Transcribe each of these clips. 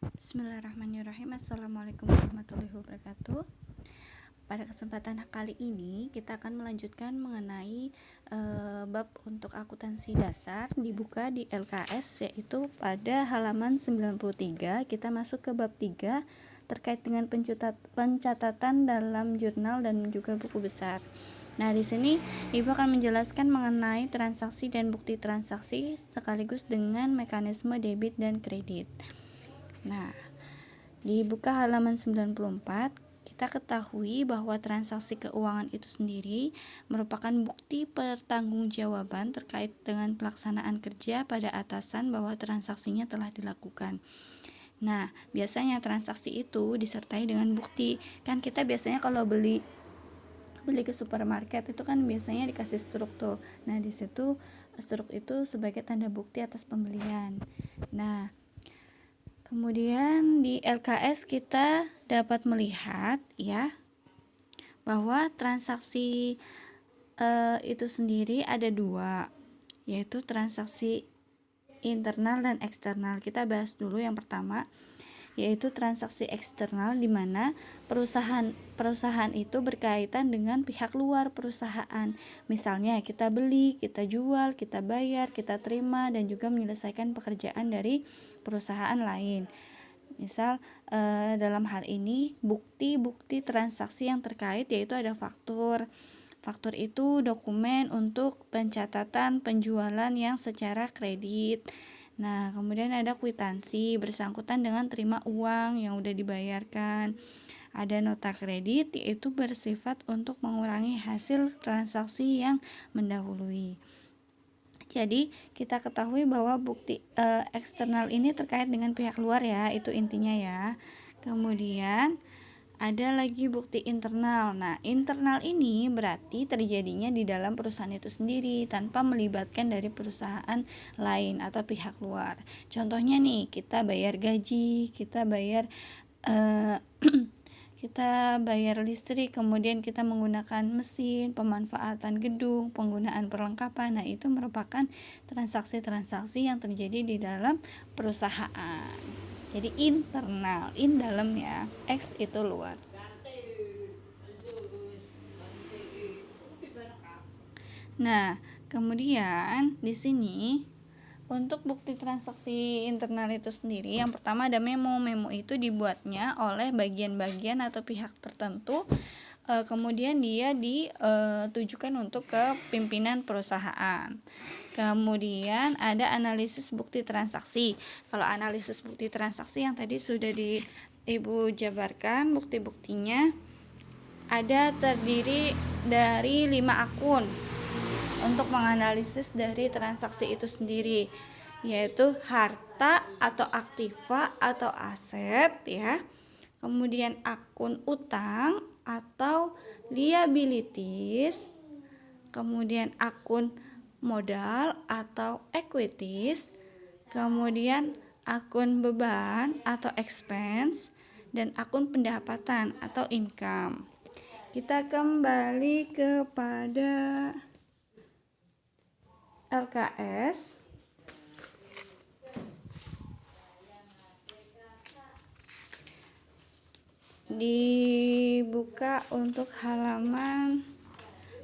Bismillahirrahmanirrahim. Assalamualaikum warahmatullahi wabarakatuh. Pada kesempatan kali ini kita akan melanjutkan mengenai bab untuk akuntansi dasar dibuka di LKS, yaitu pada halaman 93 kita masuk ke bab 3 terkait dengan pencatatan dalam jurnal dan juga buku besar. Nah, di sini Ibu akan menjelaskan mengenai transaksi dan bukti transaksi sekaligus dengan mekanisme debit dan kredit. Nah, dibuka halaman 94, kita ketahui bahwa transaksi keuangan itu sendiri merupakan bukti pertanggungjawaban terkait dengan pelaksanaan kerja pada atasan bahwa transaksinya telah dilakukan. Nah, biasanya transaksi itu disertai dengan bukti. Kan kita biasanya kalau beli ke supermarket itu kan biasanya dikasih struk tuh. Nah, di situ struk itu sebagai tanda bukti atas pembelian. Nah, kemudian di LKS kita dapat melihat ya bahwa transaksi itu sendiri ada dua, yaitu transaksi internal dan eksternal. Kita bahas dulu yang pertama, yaitu transaksi eksternal, di mana perusahaan itu berkaitan dengan pihak luar perusahaan. Misalnya kita beli, kita jual, kita bayar, kita terima, dan juga menyelesaikan pekerjaan dari perusahaan lain. Misal dalam hal ini bukti-bukti transaksi yang terkait yaitu ada faktur. Faktur itu dokumen untuk pencatatan penjualan yang secara kredit. Nah, kemudian ada kwitansi bersangkutan dengan terima uang yang udah dibayarkan. Ada nota kredit, yaitu bersifat untuk mengurangi hasil transaksi yang mendahului. Jadi kita ketahui bahwa bukti eksternal ini terkait dengan pihak luar ya, itu intinya ya. Kemudian ada lagi bukti internal. Nah, internal ini berarti terjadinya di dalam perusahaan itu sendiri tanpa melibatkan dari perusahaan lain atau pihak luar. Contohnya nih, kita bayar gaji, kita bayar kita bayar listrik, kemudian kita menggunakan mesin, pemanfaatan gedung, penggunaan perlengkapan. Nah, itu merupakan transaksi-transaksi yang terjadi di dalam perusahaan. Jadi internal, in dalam ya, X itu luar. Nah, kemudian di sini untuk bukti transaksi internal itu sendiri, yang pertama ada memo. Memo itu dibuatnya oleh bagian-bagian atau pihak tertentu. Kemudian dia ditujukan untuk ke pimpinan perusahaan. Kemudian ada analisis bukti transaksi. Kalau analisis bukti transaksi yang tadi sudah Ibu jabarkan, bukti-buktinya ada terdiri dari 5 akun untuk menganalisis dari transaksi itu sendiri, yaitu harta atau aktiva atau aset ya. Kemudian akun utang atau liabilities, kemudian akun modal atau equities, kemudian akun beban atau expense, dan akun pendapatan atau income. Kita kembali kepada LKS. Dibuka untuk halaman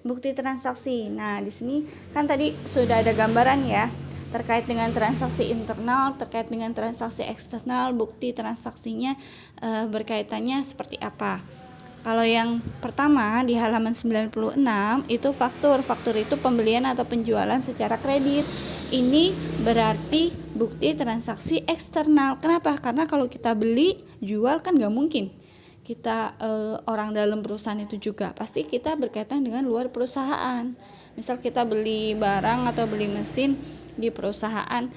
bukti transaksi. Nah, di sini kan tadi sudah ada gambaran ya terkait dengan transaksi internal, terkait dengan transaksi eksternal, bukti transaksinya berkaitannya seperti apa. Kalau yang pertama di halaman 96 itu faktur. Faktur itu pembelian atau penjualan secara kredit. Ini berarti bukti transaksi eksternal. Kenapa? Karena kalau kita beli, jual kan gak mungkin kita orang dalam perusahaan itu juga. Pasti kita berkaitan dengan luar perusahaan. Misal kita beli barang atau beli mesin di perusahaan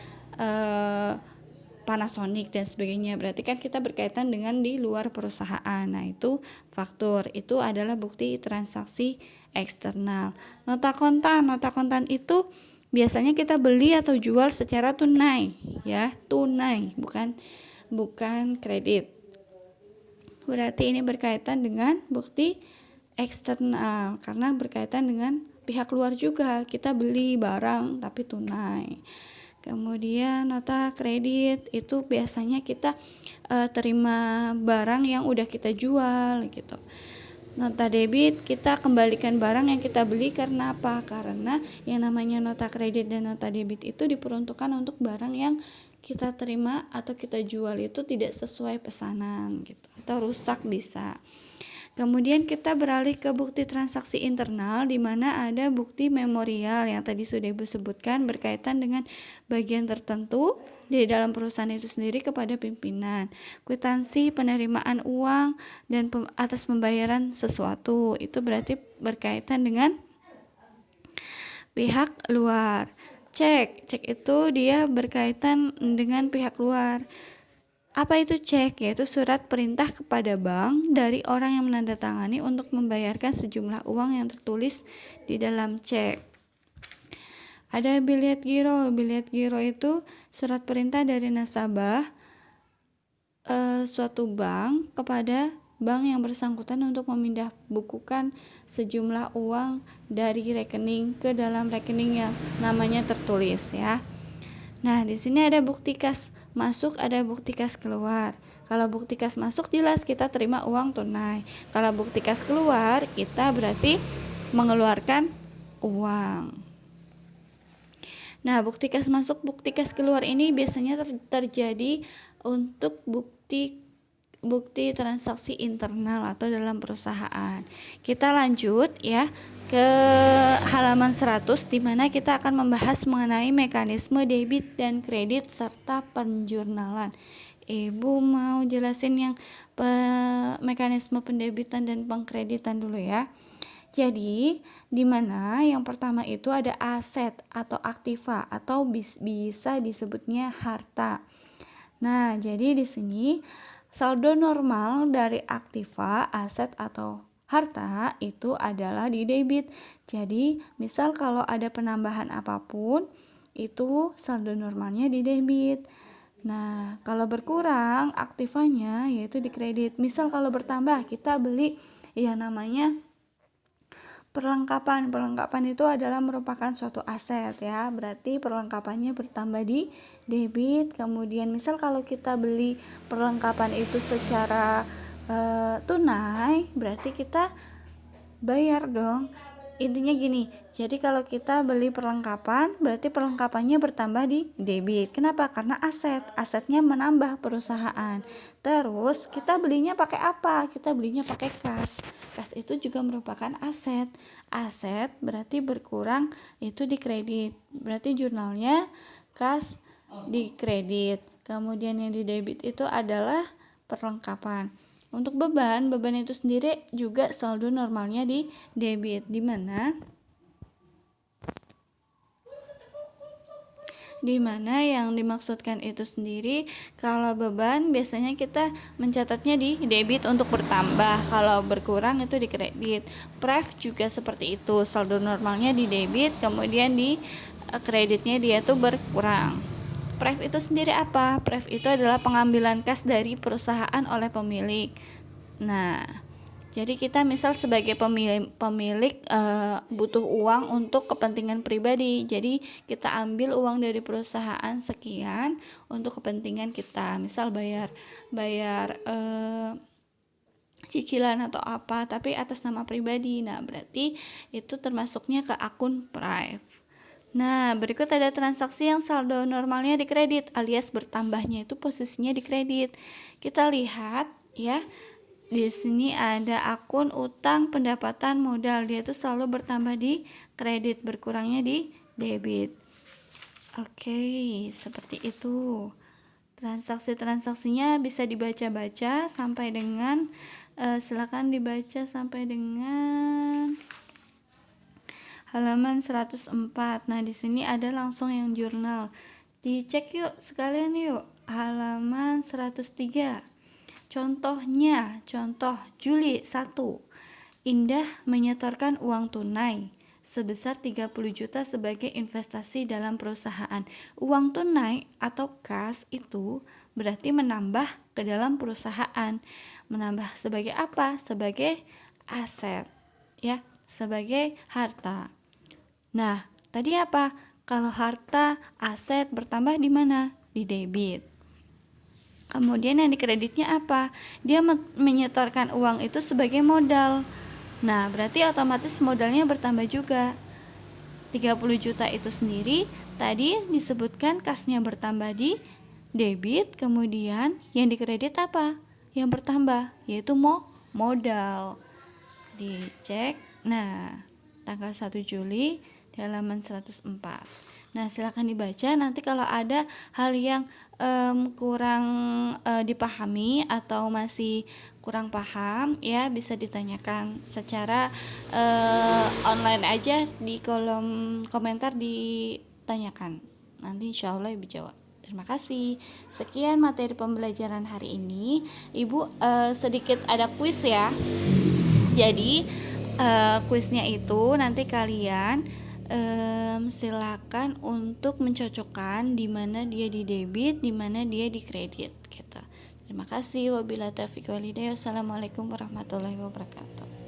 Panasonic dan sebagainya, berarti kan kita berkaitan dengan di luar perusahaan. Nah, itu faktur, itu adalah bukti transaksi eksternal. Nota kontan itu biasanya kita beli atau jual secara tunai ya, tunai, bukan kredit. Berarti ini berkaitan dengan bukti eksternal karena berkaitan dengan pihak luar juga. Kita beli barang tapi tunai. Kemudian nota kredit itu biasanya kita terima barang yang udah kita jual gitu. Nota debit kita kembalikan barang yang kita beli karena apa? Karena yang namanya nota kredit dan nota debit itu diperuntukkan untuk barang yang kita terima atau kita jual itu tidak sesuai pesanan gitu, atau rusak bisa. Kemudian kita beralih ke bukti transaksi internal, di mana ada bukti memorial yang tadi sudah disebutkan berkaitan dengan bagian tertentu di dalam perusahaan itu sendiri kepada pimpinan. Kwitansi penerimaan uang dan atas pembayaran sesuatu itu berarti berkaitan dengan pihak luar. Cek itu dia berkaitan dengan pihak luar. Apa itu cek? Yaitu surat perintah kepada bank dari orang yang menandatangani untuk membayarkan sejumlah uang yang tertulis di dalam cek. Ada biliet giro. Biliet giro itu surat perintah dari nasabah suatu bank kepada bank yang bersangkutan untuk memindah bukukan sejumlah uang dari rekening ke dalam rekening yang namanya tertulis ya. Nah, di sini ada bukti kas masuk, ada bukti kas keluar. Kalau bukti kas masuk jelas kita terima uang tunai. Kalau bukti kas keluar, kita berarti mengeluarkan uang. Nah, bukti kas masuk, bukti kas keluar ini biasanya terjadi untuk bukti transaksi internal atau dalam perusahaan. Kita lanjut ya ke halaman 100 di mana kita akan membahas mengenai mekanisme debit dan kredit serta penjurnalan. Ibu mau jelasin yang mekanisme pendebitan dan pengkreditan dulu ya. Jadi, di mana yang pertama itu ada aset atau aktiva atau bisa disebutnya harta. Nah, jadi di sini saldo normal dari aktiva, aset atau harta itu adalah di debit. Jadi, misal kalau ada penambahan apapun, itu saldo normalnya di debit. Nah, kalau berkurang aktivanya yaitu di kredit. Misal kalau bertambah kita beli yang namanya perlengkapan itu adalah merupakan suatu aset ya, berarti perlengkapannya bertambah di debit. Kemudian misal kalau kita beli perlengkapan itu secara tunai, berarti kita bayar dong. Intinya gini, jadi kalau kita beli perlengkapan berarti perlengkapannya bertambah di debit. Kenapa? Karena asetnya menambah perusahaan. Terus kita belinya pakai apa? Kita belinya pakai kas. Kas itu juga merupakan aset. Aset berarti berkurang itu di kredit. Berarti jurnalnya kas di kredit. Kemudian yang di debit itu adalah perlengkapan. Untuk beban itu sendiri juga saldo normalnya di debit, di mana yang dimaksudkan itu sendiri kalau beban biasanya kita mencatatnya di debit untuk bertambah, kalau berkurang itu di kredit. Pref juga seperti itu, saldo normalnya di debit, kemudian di kreditnya dia tuh berkurang. Pref itu sendiri apa? Pref itu adalah pengambilan kas dari perusahaan oleh pemilik. Nah, jadi kita misal sebagai pemilik butuh uang untuk kepentingan pribadi. Jadi kita ambil uang dari perusahaan sekian untuk kepentingan kita. Misal bayar cicilan atau apa, tapi atas nama pribadi. Nah, berarti itu termasuknya ke akun Pref. Nah, berikut ada transaksi yang saldo normalnya di kredit alias bertambahnya itu posisinya di kredit. Kita lihat ya. Di sini ada akun utang pendapatan modal, dia tuh selalu bertambah di kredit, berkurangnya di debit. Oke, seperti itu. Transaksinya bisa dibaca-baca sampai dengan silakan dibaca sampai dengan halaman 104. Nah, di sini ada langsung yang jurnal. Dicek yuk sekalian yuk. Halaman 103. Contoh Juli 1. Indah menyetorkan uang tunai sebesar 30 juta sebagai investasi dalam perusahaan. Uang tunai atau kas itu berarti menambah ke dalam perusahaan. Menambah sebagai apa? Sebagai aset, ya, sebagai harta. Nah, tadi apa? Kalau harta, aset bertambah di mana? Di debit. Kemudian yang dikreditnya apa? Dia menyetorkan uang itu sebagai modal. Nah, berarti otomatis modalnya bertambah juga. 30 juta itu sendiri tadi disebutkan kasnya bertambah di debit, kemudian yang dikredit apa? Yang bertambah, yaitu modal. Dicek. Nah, tanggal 1 Juli di halaman 104. Nah, silakan dibaca. Nanti kalau ada hal yang kurang dipahami atau masih kurang paham, ya bisa ditanyakan secara online aja di kolom komentar, ditanyakan. Nanti insya Allah Ibu jawab. Terima kasih. Sekian materi pembelajaran hari ini. Ibu sedikit ada kuis ya. Jadi kuisnya itu nanti kalian silakan untuk mencocokkan di mana dia di debit, di mana dia di kredit gitu. Terima kasih. Wabillahi taufiq wal hidayah. Wassalamualaikum warahmatullahi wabarakatuh.